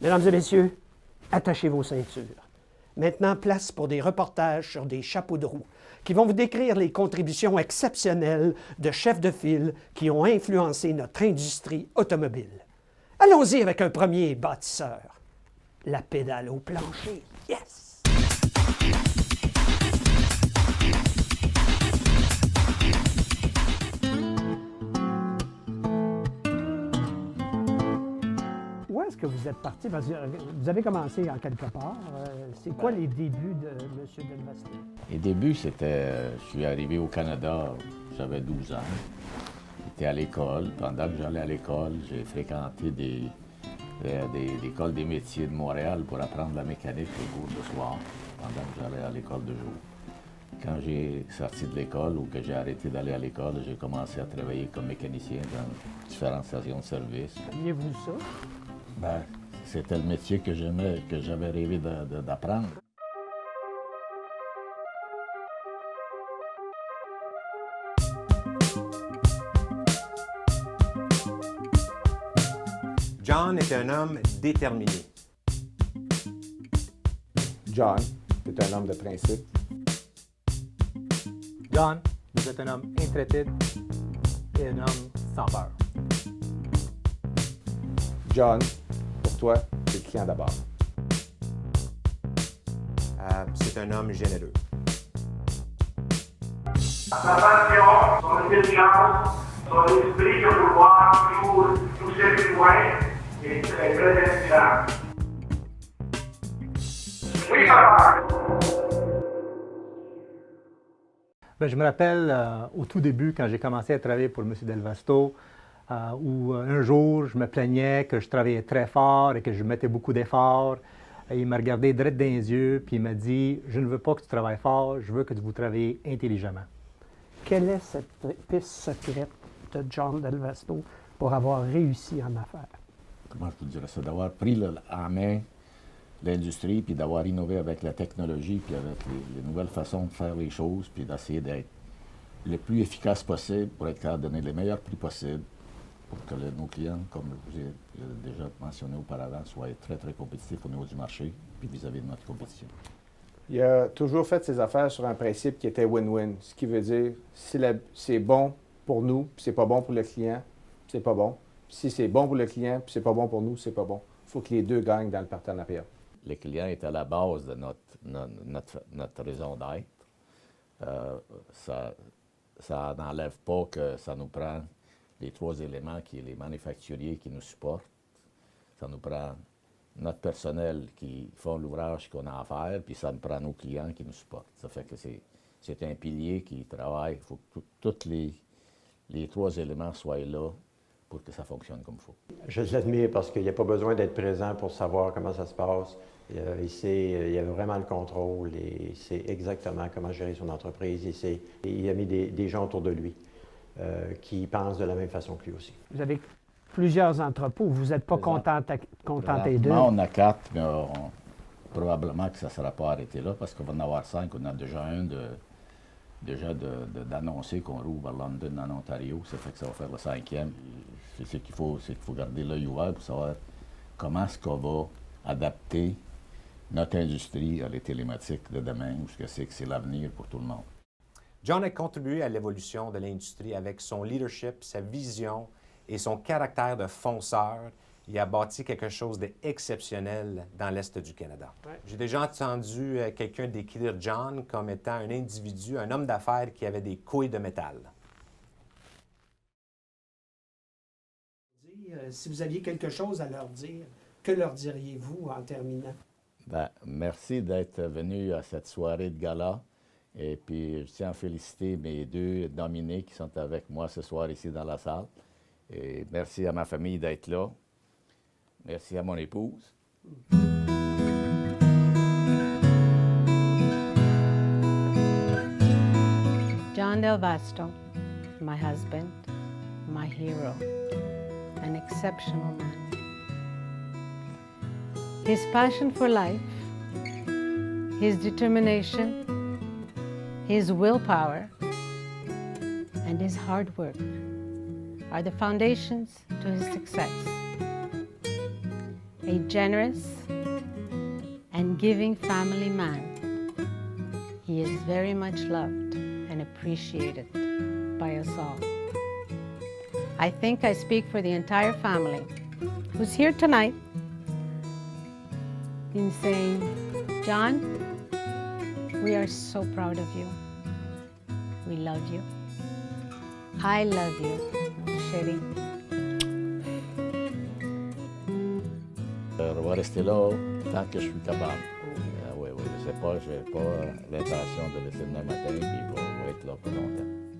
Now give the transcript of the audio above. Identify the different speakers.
Speaker 1: Mesdames et messieurs, attachez vos ceintures. Maintenant, place pour des reportages sur des chapeaux de roue qui vont vous décrire les contributions exceptionnelles de chefs de file qui ont influencé notre industrie automobile. Allons-y avec un premier bâtisseur. La pédale au plancher. Yes! Où est-ce que vous êtes parti? Parce que vous avez commencé en quelque part. C'est quoi les débuts de M. Delvasto?
Speaker 2: Les débuts, c'était... je suis arrivé au Canada, j'avais 12 ans. J'étais à l'école. Pendant que j'allais à l'école, j'ai fréquenté l'école des métiers de Montréal pour apprendre la mécanique au cours de soir, pendant que j'allais à l'école de jour. Quand j'ai sorti de l'école ou que j'ai arrêté d'aller à l'école, j'ai commencé à travailler comme mécanicien dans différentes stations de service.
Speaker 1: Aviez-vous ça?
Speaker 2: Ben, c'était le métier que j'aimais, que j'avais rêvé d'apprendre.
Speaker 3: John est un homme déterminé.
Speaker 4: John est un homme de principe.
Speaker 5: John, vous êtes un homme intrépide et un homme sans peur.
Speaker 4: John, pour toi, c'est le client d'abord.
Speaker 3: C'est un homme généreux.
Speaker 6: Sa passion, son intelligence, son esprit de vouloir toujours nous servir loin est très inspirant. Oui, papa.
Speaker 5: Je me rappelle au tout début, quand j'ai commencé à travailler pour M. Delvasto, où un jour, je me plaignais que je travaillais très fort et que je mettais beaucoup d'efforts. Il m'a regardé droit dans les yeux, puis il m'a dit « Je ne veux pas que tu travailles fort, je veux que vous travaillez intelligemment. »
Speaker 1: Quelle est cette piste secrète de John Delvasto pour avoir réussi en affaires?
Speaker 2: Comment je peux dire ça? D'avoir pris en main l'industrie, puis d'avoir innové avec la technologie, puis avec les nouvelles façons de faire les choses, puis d'essayer d'être le plus efficace possible pour être capable de donner les meilleurs prix possibles pour que nos clients, comme je vous ai déjà mentionné auparavant, soient très, très compétitifs au niveau du marché, puis vis-à-vis de notre compétition.
Speaker 4: Il a toujours fait ses affaires sur un principe qui était win-win, ce qui veut dire si c'est bon pour nous, puis c'est pas bon pour le client, c'est pas bon. Si c'est bon pour le client, puis c'est pas bon pour nous, c'est pas bon. Il faut que les deux gagnent dans le partenariat.
Speaker 2: Le client est à la base de notre raison d'être. Ça n'enlève pas que ça nous prend les trois éléments qui sont les manufacturiers qui nous supportent. Ça nous prend notre personnel qui font l'ouvrage qu'on a à faire, puis ça nous prend nos clients qui nous supportent. Ça fait que c'est un pilier qui travaille. Il faut que tous les trois éléments soient là pour que ça fonctionne comme il faut.
Speaker 7: Je l'admire parce qu'il n'y a pas besoin d'être présent pour savoir comment ça se passe. Il a vraiment le contrôle et il sait exactement comment gérer son entreprise. Il a mis des gens autour de lui qui pensent de la même façon que lui aussi.
Speaker 1: Vous avez plusieurs entrepôts. Vous n'êtes pas contenté d'eux?
Speaker 2: On a 4, mais probablement que ça ne sera pas arrêté là parce qu'on va en avoir 5. On a déjà un d'annoncer qu'on rouvre à London, en Ontario. Ça fait que ça va faire le 5e. C'est qu'il faut garder l'œil ouvert pour savoir comment est-ce qu'on va adapter notre industrie à les télématiques de demain, ou ce que c'est l'avenir pour tout le monde.
Speaker 3: John a contribué à l'évolution de l'industrie avec son leadership, sa vision et son caractère de fonceur. Il a bâti quelque chose d'exceptionnel dans l'Est du Canada. Ouais. J'ai déjà entendu quelqu'un décrire John comme étant un individu, un homme d'affaires qui avait des couilles de métal.
Speaker 1: Si vous aviez quelque chose à leur dire, que leur diriez-vous en terminant?
Speaker 2: Merci d'être venu à cette soirée de gala. Et puis, je tiens à féliciter mes deux nominés qui sont avec moi ce soir ici dans la salle. Et merci à ma famille d'être là. Merci à mon épouse.
Speaker 8: John Delvasto, my husband, my hero, an exceptional man. His passion for life, his determination, his willpower, and his hard work are the foundations to his success. a generous and giving family man. He is very much loved and appreciated by us all. I think I speak for the entire family who's here tonight in saying, John, we are so proud of you. We love you. I love you, chérie.
Speaker 2: On va rester là tant que je suis capable. Oui, je sais pas, je n'ai pas l'intention de laisser demain matin, puis il va être là pour longtemps.